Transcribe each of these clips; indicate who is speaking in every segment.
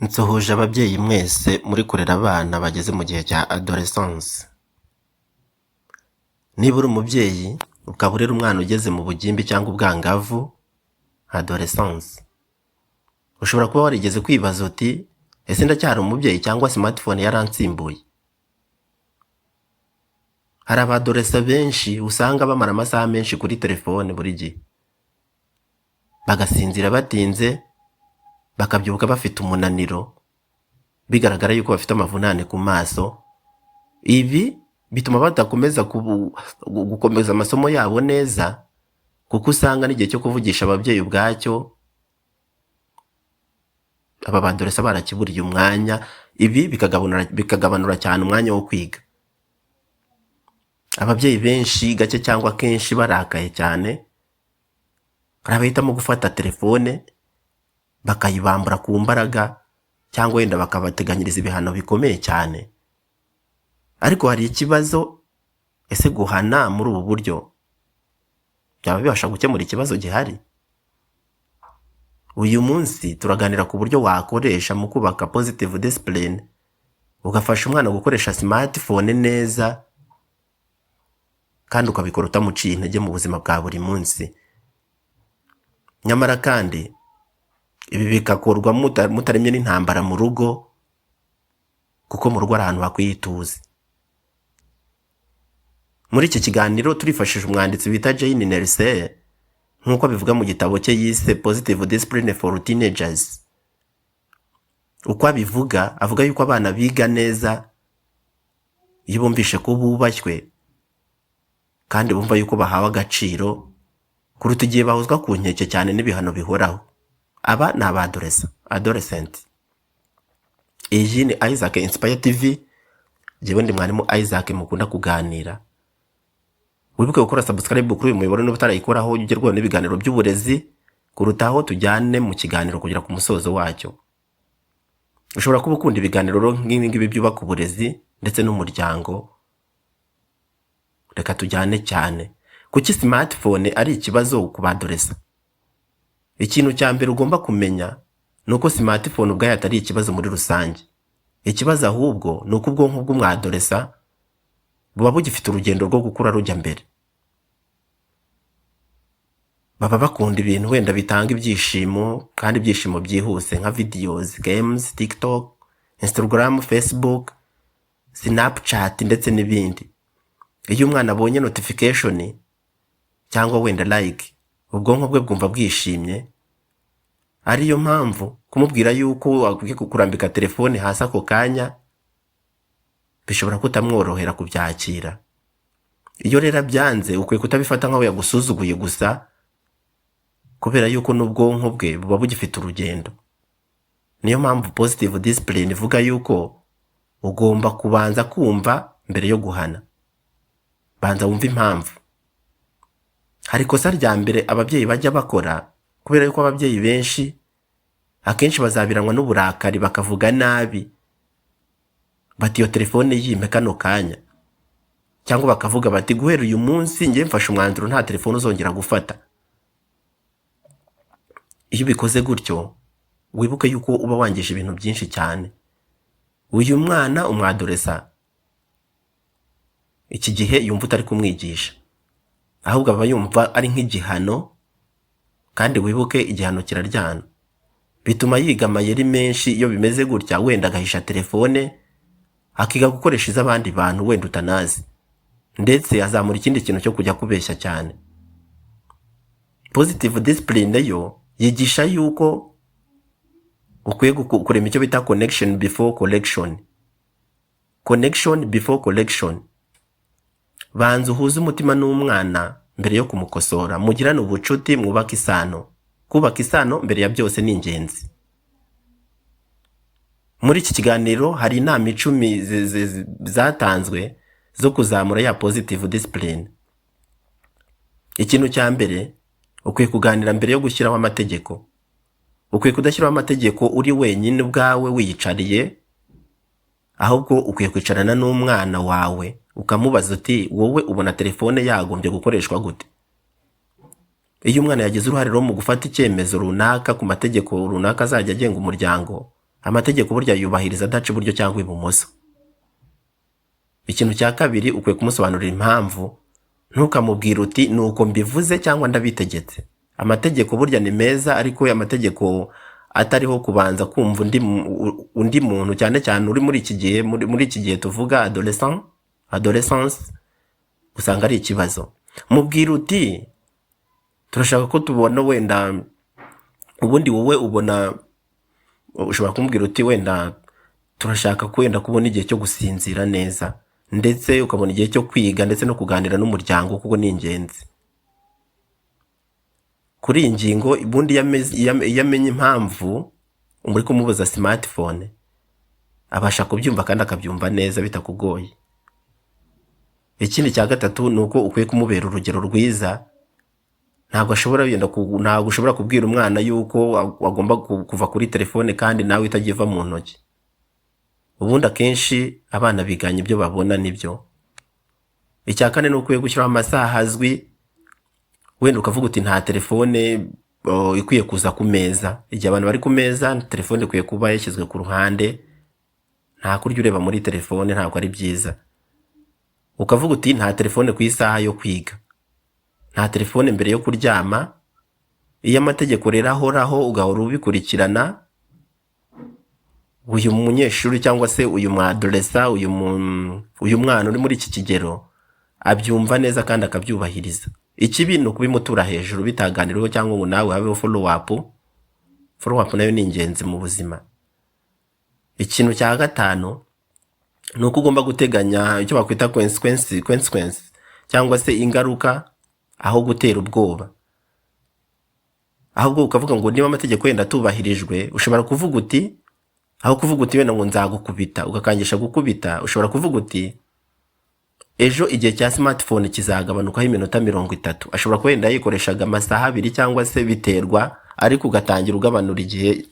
Speaker 1: Nsuhuje ababyeyi mwese muri kurera abana bageze mu gihe cya adolescence. Niba uri umubyeyi ukaba urera umwana ugeze mu bugimbi cyangwa ubwangavu adolescence, ushobora kuba warigeze kwibaza uti ese ndacyari umubyeyi cyangwa smartphone yaransimbuye? Hari abadolesa benshi usanga bamara amasaha menshi kuri telefone buri gihe, bagasinzira batinze, bakabyuka bafite umunaniro, bigaragara yuko bafite amavunane ku maso. Ibi bituma badakomeza gukomeza amasomo yabo neza, kuko usanga n'igihe cyo kuvugisha ababyeyi ubwacyo aba badolesa barakiburiye umwanya. Ibi bikagabanura cyane umwanya wo kwiga. Ababyeyi benshi gake cyangwa kenshi barakaye cyane, hari abahitamo gufata telefone bakayibambura ku mbaraga, cyangwa wenda bakabateganyiriza ibihano bikomeye cyane. Ariko hari ikibazo, ese guhana muri ubu buryo byaba bibasha gukemura ikibazo gihari? Uyu munsi turaganira ku buryo wakoresha mu kubaka positive discipline, ugafasha umwana gukoresha smartphone neza, kandi ukabikora utamuciye intege mu buzima bwa buri munsi. Nyamara kandi ibi bikakorwa mutaremye n'intambara mu rugo, kuko mu rugo ari ahantu hakwiye ituze. Muri iki kiganiro turifashije umwanditsi bita Jane Nelson, nk'uko bivuga mu gitabo cye yise Positive Discipline for Teenagers. Uko abivuga, avuga yuko abana biga neza iyo bumvishe ko bubashywe kandi bumva yuko bahawe agaciro, kuruta igihe bahozwa ku nkeke cyane n'ibihano bihoraho. Aba ni adolescent. Iyi ni Isaac Inspire TV, jyewe ndi mwarimu Isaac mukunda kuganira. Wibuke gukora subscribe kuri uyu muyoboro niba utarayikoraho, ujye ugerwaho n'ibiganiro by'uburezi kurutaho tujyane mu kiganiro kugera ku musozo wacyo. Ushobora kuba ukunda ibiganiro nk'ibi byubaka uburezi ndetse n'umuryango. Reka tujyane cyane. Kuki smartphone ari ikibazo ku badolesa? Ikintu cya mbere ugomba kumenya ni uko smartphone ubwayo atari ikibazo muri rusange. Ikibazo ahubwo ni uko ubwonko bw'umwadolesa buba bugifite urugendo rwo gukura rujya mbere. Baba bakunda ibintu wenda bitanga ibyishimo, kandi ibyishimo byihuse, nka videos, games, TikTok, Instagram, Facebook, Snapchat ndetse n'ibindi. Iyo umwana abonye notification cyangwa wenda like, ubwonko bwe bwumva bwishimye. Ariyo mpamvu kumubwira yuko akwiye kurambika telefone hasi ako kanya bishobora kutamworohera kubyakira. Iyo rero byanze, ukwiye kutabifata nkaho yagusuzuguye gusa, kubera yuko n'ubwonko bwe buba bugifite urugendo. Niyo mpamvu positive discipline ivuga yuko ugomba kubanza kumva mbere yo guhana. Banza wumva impamvu. Hari ikosa rya mbere ababyeyi bajya bakora, kubera yuko ababyeyi benshi akenshi bazabiranwa n'uburakari, bakavuga nabi bati iyo telefone yimpe kano kanya, cyangwa bakavuga bati guhera uyu munsi njye mfashe umwanzuro nta telefone uzongera gufata. Iyo bikoze gutyo, wibuke yuko uba wangije ibintu byinshi cyane. Uyu mwana umwadolesa iki gihe yumva utari kumwigisha, ahubwo aba yumva ari nk'igihano, kandi wibuke igihano kiraryana. Bituma yiga amayeri menshi. Iyo bimeze gutya, wenda agahisha telefone, akiga gukoresha iz'abandi bantu wenda utanazi, ndetse azamura ikindi kintu cyo kujya kubeshya cyane. Positive discipline yo yigisha yuko ukwiye kurema icyo bita connection before correction. Connection before correction. Banza uhuze umutima n'umwana mbere yo kumukosora, mugirane ubucuti, mwubake isano. Kubaka isano mbere ya byose ni ingenzi. Muri iki kiganiro hari inama 10 zatanzwe zo kuzamura ya positive discipline. Ikintu cya mbere, ukwiye kuganira mbere yo gushyiraho amategeko. Ukwiye kudashyiraho amategeko uri wenyine ubwawe wiyicariye, ahubwo ukwiye kwicarana n'umwana wawe ukamubaza uti wowe ubona telefone yagombye gukoreshwa gute? Iyo umwana yagize uruhare mu gufata icyemezo runaka ku mategeko runaka azajya agenga umuryango, Amategeko burya yubahiriza adaca iburyo cyangwa ibumoso. Ikintu cya kabiri, ukwiye kumusobanurira impamvu, ntukamubwira uti nuko mbivuze cyangwa ndabitegetse. Amategeko burya ni meza, ariko amategeko atariho kubanza kumva undi muntu, cyane cyane uri muri iki gihe tuvuga adolescence, usanga ari ikibazo. Mubwira uti turashaka ko tubona wenda, ubundi wowe ubona, ushobora kumubwira uti wenda turashaka kwenda kubona igihe cyo gusinzira neza, ndetse ukabona igihe cyo kwiga ndetse no kuganira n'umuryango, kuko ni ingenzi. Kuri iyi ngingo ubundi iyo amenye impamvu muri kumubuza smartphone, abasha kubyumva kandi akabyumva neza bitakugoye. Ikindi cya gatatu ni uko ukwiye kumubera urugero rwiza. Ntabwo ushobora kubwira umwana yuko agomba kuva kuri telefone kandi nawe itagiva mu ntoki. Ubundi akenshi abana biganya ibyo babona nibyo. Icya kane ni ukwiye gushyiraho amasaha azwi, wenda ukavuga uti nta telefone ikwiye kuza ku meza. Igihe abantu bari ku meza, telefone ikwiye kuba yashyizwe ku ruhande, nta kurya ureba muri telefone, ntabwo ari byiza. Ukavuga uti nta telefone ku isaha yo kwiga, nta telefone mbere yo kuryama. Iyo amategeko rero ahoraho ugahora ubikurikirana, uyu munyeshuri cyangwa se uyu mwadolesa, uyu mwana uri muri iki kigero abyumva neza kandi akabyubahiriza. Ikibi ni ukubimutura hejuru bitaganiriweho, cyangwa ngo nawe habeho follow up nayo ni ingenzi mu buzima. Ikintu cya gatanu ni uko ugomba guteganya icyo bakwita consequence, cyangwa se ingaruka, aho gutera ubwoba. Ahubwo ukavuga ngo niba amategeko yenda atubahirijwe, ushobora kuvuga uti, aho kuvuga uti wenda ngo nzagukubita ugakangisha gukubita, ushobora kuvuga uti ejo igihe cya smartphone kizagabanukaho iminota 30. Ashobora kwenda yikoreshaga amasaha 2 cyangwa se biterwa, ariko ugatangira ugabanura igihe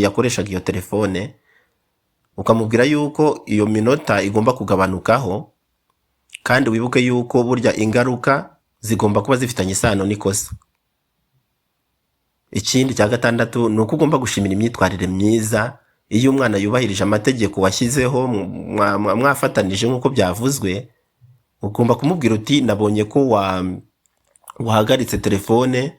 Speaker 1: yakoreshaga iyo telefone, ukamubwira yuko iyo minota igomba kugabanukaho, kandi wibuke yuko burya ingaruka zigomba kuba zifitanye isano n'ikosa. Ikindi cya gatandatu ni uko ugomba gushimira imyitwarire myiza. Iyo umwana yubahirije amategeko washyizeho mwafatanije nk'uko byavuzwe, ugomba kumubwira uti nabonye ko wahagaritse telefone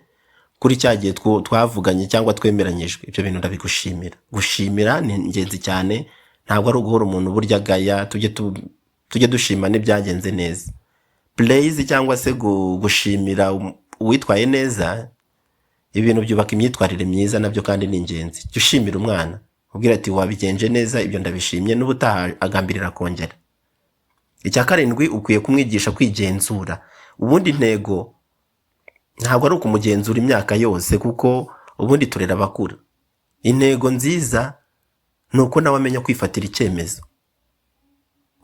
Speaker 1: kuri cya gihe twavuganye cyangwa twemeranyijwe. Ibyo bintu ndabigushimira. Gushimira ni ingenzi cyane, ntabwo ari uguhora umuntu burya gaya. Tujye dushima n'ibyagenze neza. Praise cyangwa se gushimira uwitwaye neza, ibintu byubaka imyitwarire myiza nabyo kandi ni ingenzi. Jya ushimira umwana, ubwira ati wabigenje neza, ibyo ndabishimye, n'ubutaha agambirira kongera. Icya karindwi, ukwiye kumwigisha kwigenzura. Ubundi intego ntabwo ari ukumugenzura imyaka yose, kuko ubundi turera abakura. Intego nziza ni uko nawe amenya kwifatira icyemezo.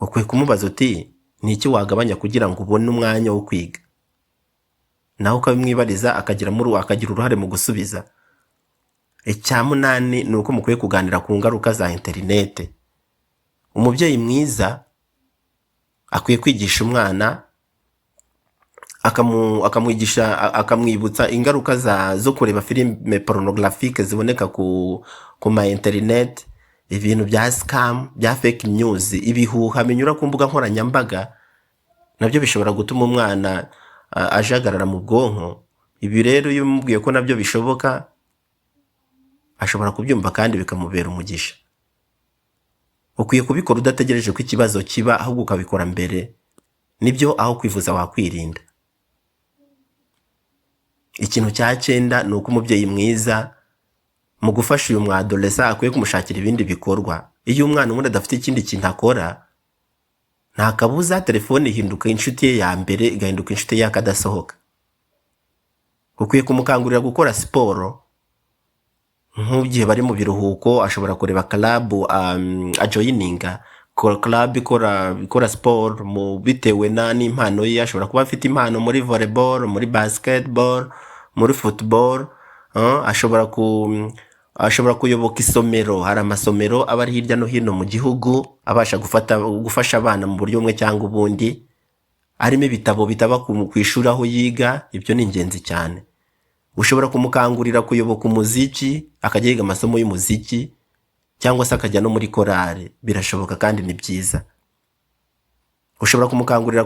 Speaker 1: Ukwiye kumubaza uti ni iki wagabanya kugira ngo ubone umwanya wo kwiga, nawe ukabimwibariza akagira uruhare mu gusubiza. Icya munani ni uko mukwiye kuganira ku ngaruka za interinete. Umubyeyi mwiza akwiye kwigisha umwana, akamwibutsa ingaruka zo kureba filime pornographique ziboneka ku ma internet, ibintu bya scam, bya fake news, ibihuha binyura ku mbuga nkoranyambaga, nabyo bishobora gutuma umwana ajagarara mu bwonko. Ibi rero iyo umubwiye ko nabyo bishoboka, ashobora kubyumva kandi bikamubera umugisha. Ukwiye kubikora udategereje ko ikibazo kiba, ahubwo ukabikora mbere. Nibyo aho kwivuza wakwirinda. Ikintu cya 9 ni uko umubyeyi mwiza mu gufasha uyu mwadolesa akwiye kumushakira ibindi bikorwa. Iyo umwana ubundi adafite ikindi kintu akora, nta kabuza telefone ihinduka inshuti ye ya mbere, igahinduka inshuti ye yakadasohoka. Ukwiye kumukangurira gukora siporo. Nk'ugihe bari mu biruhuko, ashobora kureba club ajoyininga club ikora sport bitewe n'impano ye. Ashobora kuba afite impano muri volleyball, muri basketball, muri football. Ashobora kuyoboka isomero. Hari amasomero aba ari hirya no hino mu gihugu abasha gufasha abana mu buryo bumwe cyangwa ubundi. Arimo ibitabo bitaba ku ishuri aho yiga. Ibyo ni ingenzi cyane. Ushobora kumukangurira kuyoboka umuziki, akajya yiga amasomo y'umuziki. cyangwa se akajya no muri korari, birashoboka kandi ni byiza. Ushobora kumukangurira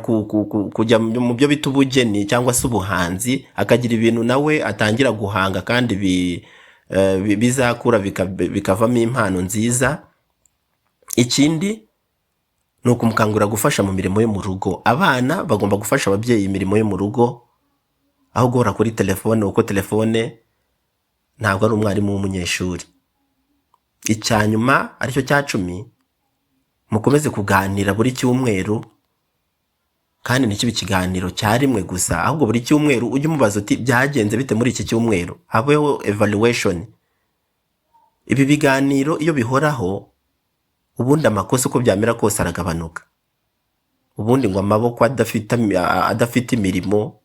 Speaker 1: kujya mu byo bita ubugeni cyangwa se ubuhanzi, akagira ibintu nawe atangira guhanga kandi bizakura bikavamo impano nziza. Ikindi ni ukumukangurira gufasha mu mirimo yo mu rugo. Abana bagomba gufasha ababyeyi imirimo yo mu rugo, aho guhora kuri telefone, kuko telefone ntabwo ari umwarimu w'umunyeshuri. Icya nyuma aricyo cya 10, mukomeze kuganira buri cyumweru, kandi ntikibe ikiganiro cya rimwe gusa, ahubwo buri cyumweru ujye umubaza uti byagenze bite muri iki cyumweru, habeho evaluation. Ibi biganiro iyo bihoraho, ubundi amakosa uko byamera kose aragabanuka. Ubundi ngo amaboko adafite imirimo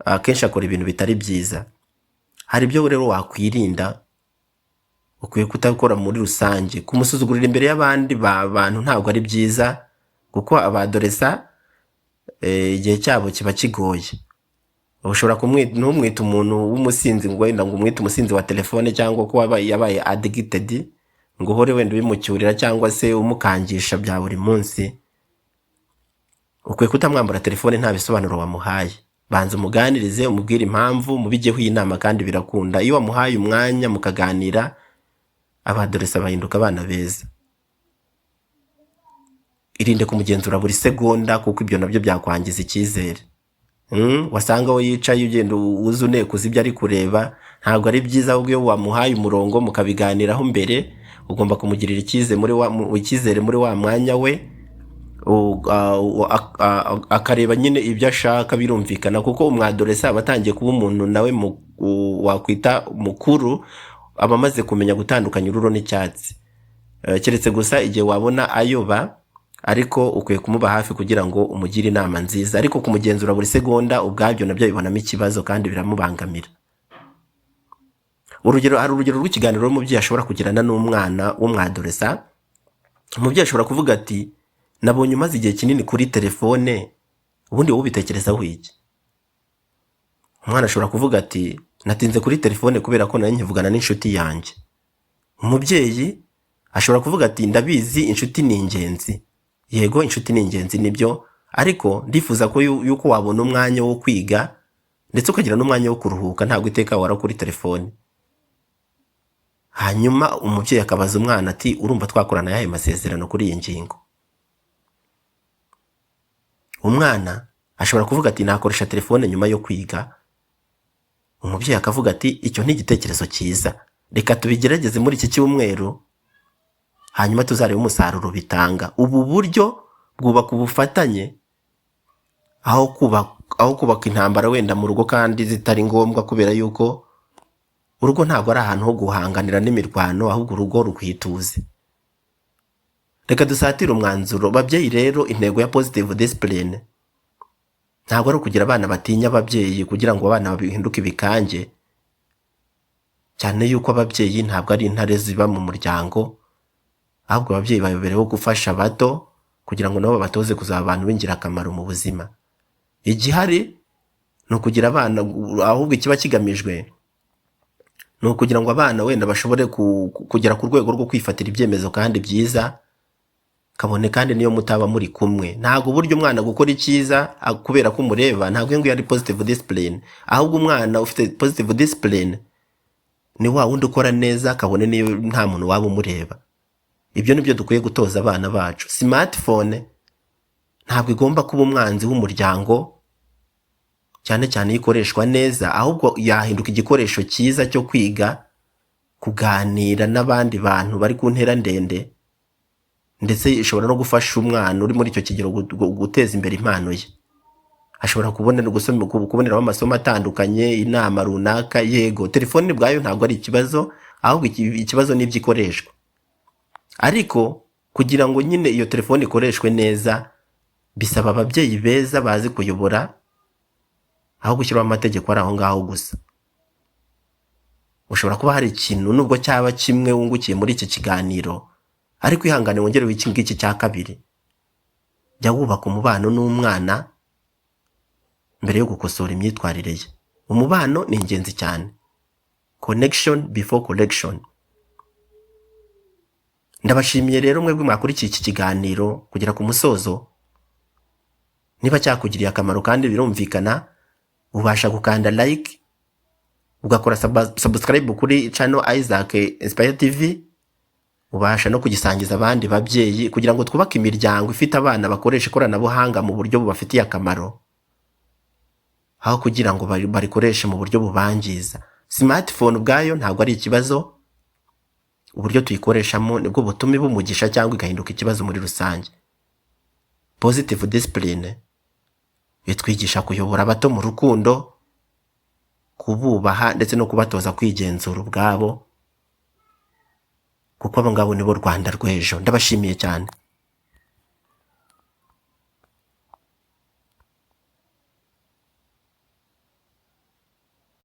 Speaker 1: akenshi akora ibintu bitari byiza. Hari ibyo rero wakwirinda, ukwiye kutabikora muri rusange. Kumusuzugurira imbere y'abandi bantu ntabwo ari byiza, kuko abadoresa igihe cyabo kiba kigoye. Ushobora ntumwite umuntu w'umusinzi ngo wenda ngo umwite umusinzi wa telefone, cyangwa ko yabaye addicted, ngo uhore wenda ubimucyurira cyangwa se umukangisha bya buri munsi. Ukwiye kutamwambura telefone nta bisobanuro wamuhaye. Banza umuganirize, umubwire impamvu, mubigeho inama kandi birakunda. Iyo wamuhaye umwanya mukaganira, abadoresa bahinduka abana beza. Irinde kumugenzura buri segonda, kuko ibyo nabyo byakwangiza icyizere. Wasanga aho yicaye ugenda uzi unekuza ibyo ari kureba, ntabwo ari byiza. Ahubwo iyo wamuhaye umurongo mukabiganiraho mbere, ugomba kumugirira icyizere muri wa mwanya we, akareba nyine ibyo ashaka, birumvikana, kuko umwadoresa aba atangiye kuba umuntu nawe wakwita mukuru, aba amaze kumenya gutandukanya ururo n'icyatsi. Keretse gusa igihe wabona ayoba, ariko ukwiye kumuba hafi kugira ngo umugire inama nziza. Ariko kumugenzura buri segonda ubwabyo nabyo bibonamo ikibazo kandi biramubangamira. Hari urugero rw'ikiganiro umubyeyi ashobora kugirana n'umwana w'umwadoresa. Umubyeyi ashobora kuvuga ati, nabonye umaze igihe kinini kuri telefone, ubundi wowe ubitekerezaho iki? Umwana ashobora kuvuga ati, natinze kuri telefone kubera ko nari nkivugana n'inshuti yanjye. Umubyeyi ashobora kuvuga ati, ndabizi inshuti ni ingenzi. Yego, inshuti ni ingenzi nibyo, ariko ndifuza ko yuko wabona umwanya wo kwiga ndetse ukagira n'umwanya wo kuruhuka, ntabwo iteka wara kuri telefone. Hanyuma umubyeyi akabaza umwana ati, urumva twakorana yahe masezerano kuri iyi ngingo? Umwana ashobora kuvuga ati, nakoresha telefone nyuma yo kwiga. Umubyeyi akavuga ati, icyo ni igitekerezo cyiza, reka tubigerageze muri iki cyumweru, hanyuma tuzareba umusaruro bitanga. Ubu buryo bwubaka ubufatanye, aho kubaka intambara wenda mu rugo kandi zitari ngombwa, kubera yuko urugo ntabwo ari ahantu ho guhanganira n'imirwano, ahubwo urugo rukwituze. Reka dusatire umwanzuro. Babyeyi rero, intego ya positive discipline ntabwo ari ukugira abana batinya ababyeyi kugira ngo abana bahinduke ibikange, cyane yuko ababyeyi ntabwo ari intare ziba mu muryango, ahubwo ababyeyi bayobereho gufasha abato kugira ngo nabo batoze kuzaba abantu b'ingirakamaro mu buzima. Igihari ni ukugira abana, ahubwo ikiba kigamijwe ni ukugira ngo abana wenda bashobore kugera ku rwego rwo kwifatira ibyemezo kandi byiza, kabone kandi niyo mutaba muri kumwe. Ntabwo buryo umwana gukora icyiza kubera ko umureba, ntabwo ngo ari positive discipline, ahubwo umwana ufite positive discipline ni wa wundi ukora neza kabone niyo nta muntu waba umureba. Ibyo nibyo dukwiye gutoza abana bacu. Smartphone ntabwo igomba kuba umwanzi w'umuryango, cyane cyane ikoreshwa neza, ahubwo yahinduka igikoresho cyiza cyo kwiga, kuganira n'abandi bantu bari ku ntera ndende, ndetse ishobora no gufasha umwana uri muri icyo kigero guteza imbere impano ye. Ashobora kuboneraho amasomo atandukanye, inama runaka. Yego, telefone ubwayo ntabwo ari ikibazo, ahubwo ikibazo ni iby'ikoreshwa. Ariko kugira ngo nyine iyo telefone ikoreshwe neza, bisaba ababyeyi beza bazi kuyobora, aho gushyiraho amategeko ari aho ngaho gusa. Ushobora kuba hari ikintu nubwo cyaba kimwe wungukiye muri iki kiganiro, ariko ihangane wongere wiki ngiki cya kabiri. Jya wubaka umubano n'umwana mbere yo gukosora imyitwarire ye. Umubano ni ingenzi cyane. Connection before correction. Ndabashimiye rero mwebwe mwakurikiye iki kiganiro kugera ku musozo. Niba cyakugiriye akamaro kandi birumvikana, ubasha gukanda like, ugakora subscribe kuri channel Isaac Inspire TV, ubasha no kugisangiza abandi babyeyi kugira ngo twubake imiryango ifite abana bakoresha ikoranabuhanga mu buryo bubafitiye akamaro, aho kugira ngo barikoreshe mu buryo bubangiza. Smartphone ubwayo ntabwo ari ikibazo, uburyo tuyikoreshamo nibwo butuma iba umugisha cyangwa igahinduka ikibazo muri rusange. Positive discipline bitwigisha kuyobora abato mu rukundo, kububaha ndetse no kubatoza kwigenzura ubwabo, kuko abo ngabo nibo Rwanda rw'ejo. Ndabashimiye cyane.